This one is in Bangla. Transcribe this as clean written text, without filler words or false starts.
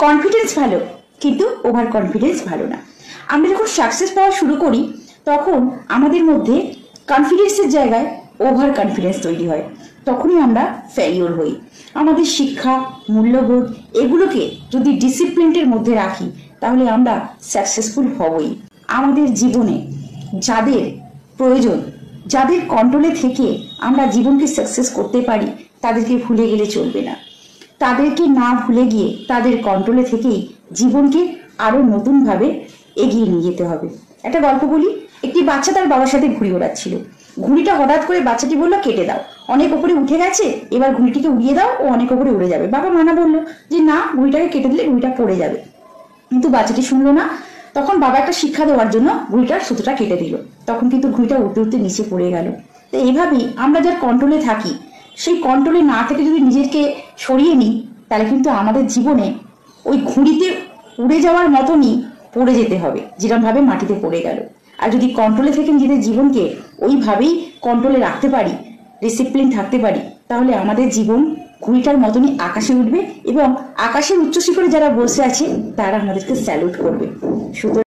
কনফিডেন্স ভালো, কিন্তু ওভার কনফিডেন্স ভালো না। আমরা যখন সাকসেস পাওয়া শুরু করি তখন আমাদের মধ্যে কনফিডেন্সের জায়গায় ওভার কনফিডেন্স তৈরি হয়, তখনই আমরা ফেলিওর হই। আমাদের শিক্ষা, মূল্যবোধ এগুলোকে যদি ডিসিপ্লিনের মধ্যে রাখি তাহলে আমরা সাকসেসফুল হবই। আমাদের জীবনে যাদের প্রয়োজন, যাদের কন্ট্রোলে থেকে আমরা জীবনকে সাকসেস করতে পারি তাদেরকে ভুলে গেলে চলবে না। তাদেরকে না ভুলে গিয়ে তাদের কন্ট্রোলে থেকেই জীবনকে আরো নতুনভাবে এগিয়ে নিয়ে যেতে হবে। একটা গল্প বলি। একটি বাচ্চা তার বাবার সাথে ঘুড়ি ওড়াচ্ছিল। ঘুড়িটা হঠাৎ করে বাচ্চাটি বলল কেটে দাও, অনেক উপরে উঠে গেছে, এবার ঘুড়িটিকে উড়িয়ে দাও, ও অনেক উপরে উড়ে যাবে। বাবা মানা বললো যে না, ঘুড়িটাকে কেটে দিলে ঘুড়িটা পড়ে যাবে, কিন্তু বাচ্চাটি শুনলো না। তখন বাবা একটা শিক্ষা দেওয়ার জন্য ঘুড়িটার সুতোটা কেটে দিল। তখন কিন্তু ঘুড়িটা উঠতে উঠতে নিচে পড়ে গেল। তো এইভাবেই আমরা যার কন্ট্রোলে থাকি, সেই কন্ট্রোলে না থেকে যদি নিজেকে সরিয়ে নিই তাহলে কিন্তু আমাদের জীবনে ওই ঘুড়িতে উড়ে যাওয়ার মতনই পড়ে যেতে হবে, যেরকম ভাবে মাটিতে পড়ে গেল। আর যদি কন্ট্রোলে থেকে নিজেদের জীবনকে ওইভাবেই কন্ট্রোলে রাখতে পারি, ডিসিপ্লিন থাকতে পারি, তাহলে আমাদের জীবন ঘুড়িটার মতনই আকাশে উঠবে এবং আকাশের উচ্চ শিখরে যারা বসে আছে তারা আমাদেরকে স্যালুট করবে। সুতরাং